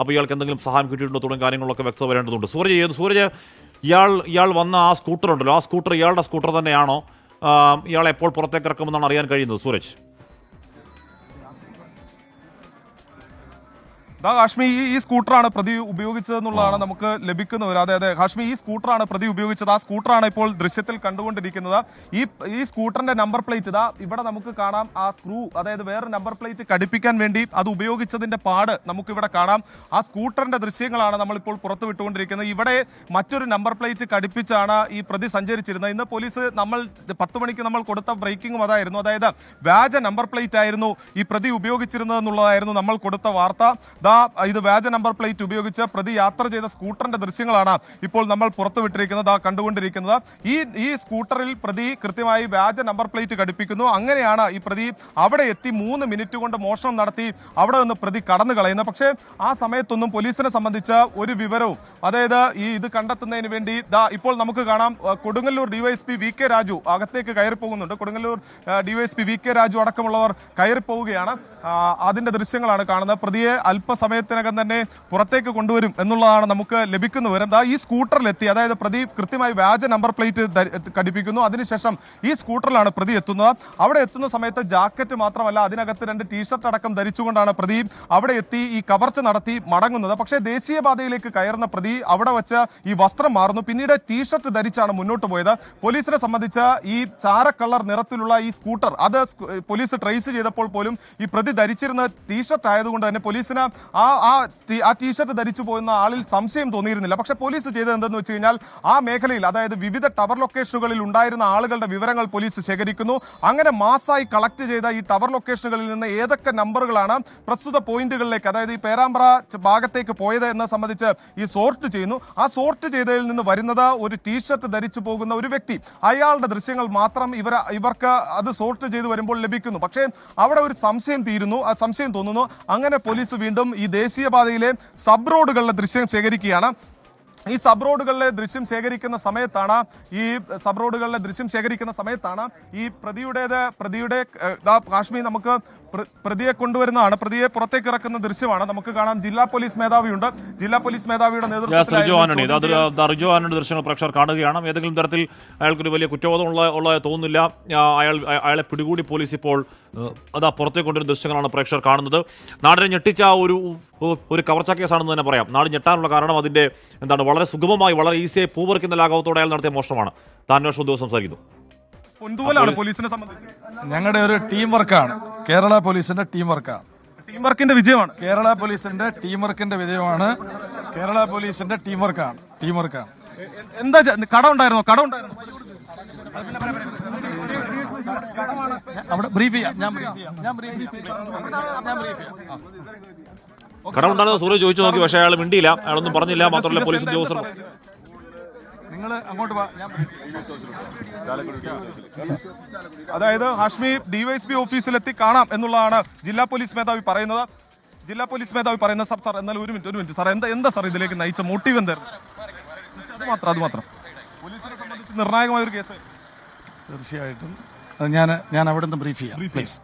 അപ്പോൾ ഇയാൾക്ക് എന്തെങ്കിലും സഹായം കിട്ടിയിട്ടുണ്ടോ തുടങ്ങിയ കാര്യങ്ങളൊക്കെ വ്യക്തത വരേണ്ടതുണ്ട്. സൂരജ് ഇയാൾ വന്ന ആ സ്കൂട്ടർ ഉണ്ടല്ലോ, ആ സ്കൂട്ടർ ഇയാളുടെ സ്കൂട്ടർ തന്നെയാണോ? ഇയാളെ എപ്പോൾ പുറത്തേക്ക് ഇറക്കുമെന്നാണ് അറിയാൻ കഴിയുന്നത് സൂരജ്? ഹാഷ്മി, ഈ സ്കൂട്ടറാണ് പ്രതി ഉപയോഗിച്ചതെന്നുള്ളതാണ് നമുക്ക് ലഭിക്കുന്ന ഒരു. അതെ, ഹാഷ്മി, ഈ സ്കൂട്ടറാണ് പ്രതി ഉപയോഗിച്ചത്. ആ സ്കൂട്ടറാണ് ഇപ്പോൾ ദൃശ്യത്തിൽ കണ്ടുകൊണ്ടിരിക്കുന്നത്. ഈ സ്കൂട്ടറിന്റെ നമ്പർ പ്ലേറ്റ് ഇവിടെ നമുക്ക് കാണാം. ആ സ്ക്രൂ, അതായത് വേറെ നമ്പർ പ്ലേറ്റ് ഘടിപ്പിക്കാൻ വേണ്ടി അത് ഉപയോഗിച്ചതിന്റെ പാട് നമുക്ക് ഇവിടെ കാണാം. ആ സ്കൂട്ടറിന്റെ ദൃശ്യങ്ങളാണ് നമ്മളിപ്പോൾ പുറത്തു വിട്ടുകൊണ്ടിരിക്കുന്നത്. ഇവിടെ മറ്റൊരു നമ്പർ പ്ലേറ്റ് ഘടിപ്പിച്ചാണ് ഈ പ്രതി സഞ്ചരിച്ചിരുന്നത്. ഇന്ന് പോലീസ് 10 മണിക്ക് നമ്മൾ കൊടുത്ത ബ്രേക്കിംഗും അതായിരുന്നു. അതായത് വ്യാജ നമ്പർ പ്ലേറ്റ് ആയിരുന്നു ഈ പ്രതി ഉപയോഗിച്ചിരുന്നത് എന്നുള്ളതായിരുന്നു നമ്മൾ കൊടുത്ത വാർത്ത. ഇത് വ്യാജ നമ്പർ പ്ലേറ്റ് ഉപയോഗിച്ച് പ്രതി യാത്ര ചെയ്ത സ്കൂട്ടറിന്റെ ദൃശ്യങ്ങളാണ് ഇപ്പോൾ നമ്മൾ പുറത്തുവിട്ടിരിക്കുന്നത്, കണ്ടുകൊണ്ടിരിക്കുന്നത്. ഈ സ്കൂട്ടറിൽ പ്രതി കൃത്യമായി വ്യാജ നമ്പർ പ്ലേറ്റ് ഘടിപ്പിക്കുന്നു. അങ്ങനെയാണ് ഈ പ്രതി അവിടെ എത്തി 3 മിനിറ്റ് കൊണ്ട് മോഷണം നടത്തി അവിടെ നിന്ന് പ്രതി കടന്നു കളയുന്നത്. പക്ഷേ ആ സമയത്തൊന്നും പോലീസിനെ സംബന്ധിച്ച ഒരു വിവരവും, അതായത് ഇത് കണ്ടെത്തുന്നതിന് വേണ്ടി ഇപ്പോൾ നമുക്ക് കാണാം, Kodungallur DYSP V K Raju അകത്തേക്ക് കയറി പോകുന്നുണ്ട്. Kodungallur DYSP V K Raju അടക്കമുള്ളവർ കയറി പോവുകയാണ്. അതിന്റെ ദൃശ്യങ്ങളാണ് കാണുന്നത്. പ്രതിയെ സമയത്തിനകം തന്നെ പുറത്തേക്ക് കൊണ്ടുവരും എന്നുള്ളതാണ് നമുക്ക് ലഭിക്കുന്ന വിവരം. ഈ സ്കൂട്ടറിലെത്തി, അതായത് പ്രതി കൃത്യമായി വ്യാജ നമ്പർ പ്ലേറ്റ് ഘടിപ്പിക്കുന്നു. അതിനുശേഷം ഈ സ്കൂട്ടറിലാണ് പ്രതി എത്തുന്നത്. അവിടെ എത്തുന്ന സമയത്ത് ജാക്കറ്റ് മാത്രമല്ല, അതിനകത്ത് 2 ടീഷർട്ട് അടക്കം ധരിച്ചുകൊണ്ടാണ് പ്രതി അവിടെ എത്തി ഈ കവർച്ച നടത്തി മടങ്ങുന്നത്. പക്ഷേ ദേശീയപാതയിലേക്ക് കയറുന്ന പ്രതി അവിടെ വെച്ച് ഈ വസ്ത്രം മാറുന്നു. പിന്നീട് ടീഷർട്ട് ധരിച്ചാണ് മുന്നോട്ട് പോയത്. പോലീസിനെ സംബന്ധിച്ച് ഈ ചാരക്കളർ നിറത്തിലുള്ള ഈ സ്കൂട്ടർ അത് പോലീസ് ട്രേസ് ചെയ്തപ്പോൾ പോലും ഈ പ്രതി ധരിച്ചിരുന്ന ടീഷർട്ട് ആയതുകൊണ്ട് തന്നെ പോലീസിന് ആ ടീഷർട്ട് ധരിച്ചു പോകുന്ന ആളിൽ സംശയം തോന്നിയിരുന്നില്ല. പക്ഷെ പോലീസ് ചെയ്തത് എന്തെന്ന് വെച്ച് കഴിഞ്ഞാൽ ആ മേഖലയിൽ, അതായത് വിവിധ ടവർ ലൊക്കേഷനുകളിൽ ഉണ്ടായിരുന്ന ആളുകളുടെ വിവരങ്ങൾ പോലീസ് ശേഖരിക്കുന്നു. അങ്ങനെ മാസായി കളക്ട് ചെയ്ത ഈ ടവർ ലൊക്കേഷനുകളിൽ നിന്ന് ഏതൊക്കെ നമ്പറുകളാണ് പ്രസ്തുത പോയിന്റുകളിലേക്ക്, അതായത് ഈ പേരാമ്പ്ര ഭാഗത്തേക്ക് പോയത് എന്നെ സംബന്ധിച്ച് ഈ സോർട്ട് ചെയ്യുന്നു. ആ സോർട്ട് ചെയ്തതിൽ നിന്ന് വരുന്നത് ഒരു ടീഷർട്ട് ധരിച്ചു പോകുന്ന ഒരു വ്യക്തി, അയാളുടെ ദൃശ്യങ്ങൾ മാത്രം ഇവർക്ക് അത് സോർട്ട് ചെയ്ത് വരുമ്പോൾ ലഭിക്കുന്നു. പക്ഷേ അവിടെ ഒരു സംശയം തോന്നുന്നു. അങ്ങനെ പോലീസ് വീണ്ടും ഈ ദേശീയപാതയിലെ സബ് റോഡുകളുടെ ദൃശ്യം ശേഖരിക്കുകയാണ്. ഈ സബ് റോഡുകളിലെ ദൃശ്യം ശേഖരിക്കുന്ന സമയത്താണ് ഈ പ്രതിയുടെ കാശ്മീർ നമുക്ക് പ്രതിയെ കൊണ്ടുവരുന്നതാണ്. പ്രതിയെ പുറത്തേക്ക് ഇറക്കുന്ന ദൃശ്യമാണ് നമുക്ക് കാണാം. ജില്ലാ പോലീസ് മേധാവിയുണ്ട്. ജില്ലാ പോലീസ് മേധാവിയുടെ നേതൃത്വത്തിൽ റിജു ആന്റണി ദൃശ്യങ്ങൾ പ്രേക്ഷകർ കാണുകയാണ്. ഏതെങ്കിലും തരത്തിൽ അയാൾക്കൊരു വലിയ കുറ്റബോധം ഉള്ളതായി തോന്നുന്നില്ല. അയാളെ പിടികൂടി പോലീസ് ഇപ്പോൾ പുറത്തേക്ക് കൊണ്ടുവരുന്ന ദൃശ്യങ്ങളാണ് പ്രേക്ഷകർ കാണുന്നത്. നാടിനെ ഞെട്ടിച്ച ഒരു കവർച്ചാ കേസാണെന്ന് തന്നെ പറയാം. നാട് ഞെട്ടാനുള്ള കാരണം അതിന്റെ വളരെ സുഗമമായി, വളരെ ഈസിയായി പൂവറിക്കുന്ന ലാഘവത്തോടെ അയാൾ നടത്തിയ മോഷണമാണ്. താന്വേഷണ ഉദ്യോഗസ്ഥർ സംസാരിക്കുന്നു. പോലീസിനെ സംബന്ധിച്ച് ഞങ്ങളുടെ ഒരു ടീം വർക്കാണ്. കേരള പോലീസിന്റെ ടീം വർക്കാണ്. ടീം വർക്കിന്റെ വിജയമാണ്. കേരള പോലീസിന്റെ ടീം വർക്കിന്റെ വിജയമാണ്. കേരള പോലീസിന്റെ ടീം വർക്കാണ്. എന്താ കട ഉണ്ടായിരുന്നോ? അവിടെ ബ്രീഫ് ചെയ്യാം. കടമുണ്ടാകുന്ന സൂര്യ ചോദിച്ചു നോക്കി, പക്ഷേ അയാൾ മിണ്ടിയില്ല, അയാളൊന്നും പറഞ്ഞില്ല. മാത്രമല്ല പോലീസ് ഉദ്യോഗസ്ഥർ അതായത് ഹാഷ്മി ഡിവൈഎസ്പി ഓഫീസിലെത്തി കാണാം എന്നുള്ളതാണ് ജില്ലാ പോലീസ് മേധാവി പറയുന്നത്. സാർ എന്നാലും ഒരു മിനിറ്റ് സാർ, എന്താ സാർ ഇതിലേക്ക് നയിച്ച മോട്ടീവ് എന്തായിരുന്നു? അത് മാത്രം പോലീസിനെ സംബന്ധിച്ച് നിർണായകമായ ഒരു കേസ്. തീർച്ചയായിട്ടും ഞാൻ അവിടെ നിന്ന് ബ്രീഫ് ചെയ്യാം പ്ലീസ്.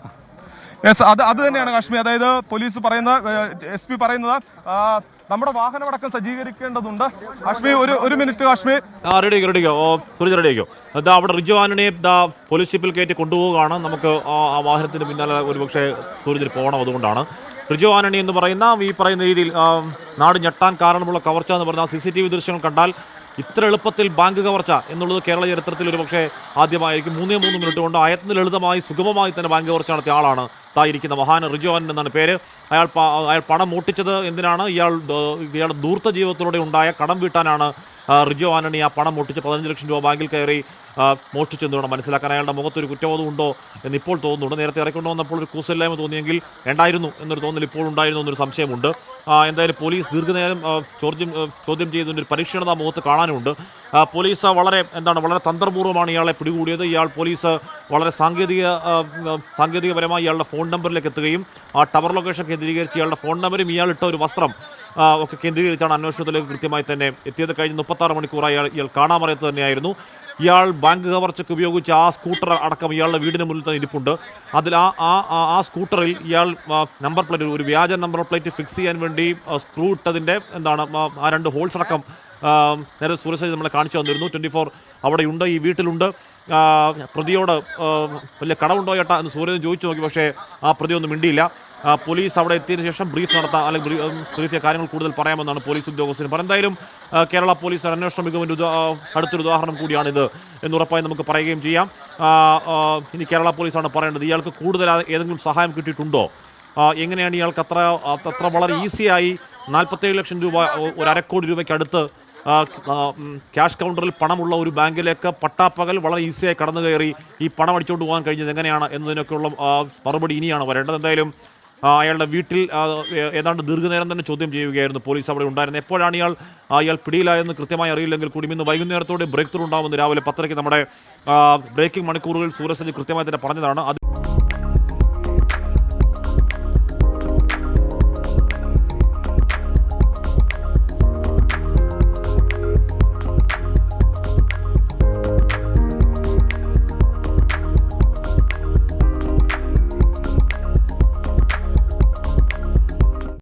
അത് തന്നെയാണ് കാശ്മീർ. അതായത് പോലീസ് SP പറയുന്നത് നമ്മുടെ വാഹനമടക്കം സജ്ജീകരിക്കേണ്ടതുണ്ട്. കാശ്മീർ ഒരു മിനിറ്റ്. കാശ്മീർ റെഡിയോ സൂര്യ റെഡിയോ. അവിടെ റിജു ആന്റണിയെ പോലീസ് ജീപ്പിൽ കയറ്റി കൊണ്ടുപോവുകയാണ്. നമുക്ക് ആ വാഹനത്തിന് പിന്നാലെ ഒരുപക്ഷെ സൂര്യന് പോകണം. അതുകൊണ്ടാണ് റിജു ആന്റണി എന്ന് പറയുന്ന രീതിയിൽ നാട് ഞെട്ടാൻ കാരണമുള്ള കവർച്ച എന്ന് പറഞ്ഞാൽ CCTV ദൃശ്യങ്ങൾ കണ്ടാൽ ഇത്ര എളുപ്പത്തിൽ ബാങ്ക് കവർച്ച എന്നുള്ളത് കേരള ചരിത്രത്തിൽ ഒരു പക്ഷേ ആദ്യമായിരിക്കും. 3 മിനിറ്റ് കൊണ്ട് ആയത്തിന് ലളിതമായി സുഗമമായി തന്നെ ബാങ്ക് കവർച്ച നടത്തിയ ആളാണ് തായിരിക്കുന്ന മഹാൻ റിജു ആന്റണി എന്നാണ് പേര്. അയാൾ പണം മോഷ്ടിച്ചത് എന്തിനാണ്? ഇയാളുടെ ധൂർത്ത ജീവിതത്തിലൂടെ ഉണ്ടായ കടം വീട്ടാനാണ് റിജു ആന്റണി ആ പണം മോഷ്ടിച്ച് 15 ലക്ഷം രൂപ ബാങ്കിൽ കയറി മോഷ്ടിച്ചെന്ന് വേണം മനസ്സിലാക്കാൻ. അയാളുടെ മുഖത്തൊരു കുറ്റബോധം ഉണ്ടോ എന്നിപ്പോൾ തോന്നുന്നുണ്ട്. നേരത്തെ ഇറക്കൊണ്ടു വന്നപ്പോൾ ഒരു കൂസല്ലായ്മ തോന്നിയെങ്കിൽ വേണ്ടായിരുന്നു എന്നൊരു തോന്നൽ ഇപ്പോൾ ഉണ്ടായിരുന്നു എന്നൊരു സംശയമുണ്ട്. എന്തായാലും പോലീസ് ദീർഘനേരം ചോദ്യം ചെയ്തതിൻ്റെ ഒരു പരിക്ഷീണത മുഖത്ത് കാണാനുണ്ട്. പോലീസ് വളരെ തന്ത്രപൂർവ്വമാണ് ഇയാളെ പിടികൂടിയത്. പോലീസ് വളരെ സാങ്കേതികപരമായി ഇയാളുടെ ഫോൺ നമ്പറിലേക്ക് എത്തുകയും ആ ടവർ ലൊക്കേഷൻ കേന്ദ്രീകരിച്ച് ഇയാളുടെ ഫോൺ നമ്പരും ഇയാളിട്ട ഒരു വസ്ത്രം ഒക്കെ കേന്ദ്രീകരിച്ചാണ് അന്വേഷണത്തിലേക്ക് കൃത്യമായി തന്നെ എത്തിയത്. കഴിഞ്ഞ 36 മണിക്കൂറായി ഇയാൾ കാണാമറിയത്ത് തന്നെയായിരുന്നു. ഇയാൾ ബാങ്ക് കവർച്ചയ്ക്ക് ഉപയോഗിച്ച ആ സ്കൂട്ടർ അടക്കം ഇയാളുടെ വീടിന് മുന്നിൽ തന്നെ ഇരിപ്പുണ്ട്. അതിൽ ആ സ്കൂട്ടറിൽ ഇയാൾ നമ്പർ പ്ലേറ്റ്, ഒരു വ്യാജ നമ്പർ പ്ലേറ്റ് ഫിക്സ് ചെയ്യാൻ വേണ്ടി സ്ക്രൂ ഇട്ടതിൻ്റെ എന്താണ് ആ 2 ഹോൾസ് അടക്കം നേരെ സൂരജ് നമ്മളെ കാണിച്ചു തന്നിരുന്നു. 24 അവിടെയുണ്ട്, ഈ വീട്ടിലുണ്ട്. പ്രതിയോട് വലിയ കടമുണ്ടോ ചേട്ടാ എന്ന് സൂരജ് ചോദിച്ചു നോക്കി, പക്ഷേ ആ പ്രതിയൊന്നും മിണ്ടിയില്ല. പോലീസ് അവിടെ എത്തിയതിനു ശേഷം ബ്രീഫ് നടത്താം, അല്ലെങ്കിൽ ബ്രീഫ് കാര്യങ്ങൾ കൂടുതൽ പറയാമെന്നാണ് പോലീസ് ഉദ്യോഗസ്ഥന് പറയുന്നത്. എന്തായാലും കേരള പോലീസ് അന്വേഷണ മികവിൻ്റെ അടുത്തൊരു ഉദാഹരണം കൂടിയാണിത് എന്നുറപ്പായി നമുക്ക് പറയുകയും ചെയ്യാം. ഇനി കേരള പോലീസാണ് പറയേണ്ടത്, ഇയാൾക്ക് കൂടുതൽ ഏതെങ്കിലും സഹായം കിട്ടിയിട്ടുണ്ടോ, എങ്ങനെയാണ് ഇയാൾക്ക് അത്ര വളരെ ഈസിയായി 47 ലക്ഷം രൂപ, ഒരു 1/2 കോടി രൂപയ്ക്ക് അടുത്ത് ക്യാഷ് കൗണ്ടറിൽ പണമുള്ള ഒരു ബാങ്കിലേക്ക് പട്ടാപ്പകൽ വളരെ ഈസിയായി കടന്നു കയറി ഈ പണം അടിച്ചുകൊണ്ട് പോകാൻ കഴിഞ്ഞത് എങ്ങനെയാണ് എന്നതിനൊക്കെയുള്ള മറുപടി ഇനിയാണ് വരേണ്ടത്. എന്തായാലും അയാളുടെ വീട്ടിൽ ഏതാണ്ട് ദീർഘനേരം തന്നെ ചോദ്യം ചെയ്യുകയായിരുന്നു പോലീസ് അവിടെ ഉണ്ടായിരുന്നത്. എപ്പോഴാണ് ഇയാൾ പിടിയിലായെന്ന് കൃത്യമായി അറിയില്ലെങ്കിൽ കൂടി ഇന്ന് വൈകുന്നേരത്തോടെ ബ്രേക്ക് ത്രൂ ഉണ്ടാകുമെന്ന് രാവിലെ 10:00 നമ്മുടെ ബ്രേക്കിംഗ് മണിക്കൂറുകളിൽ സൂരജ് കൃത്യമായി തന്നെ പറഞ്ഞതാണ്.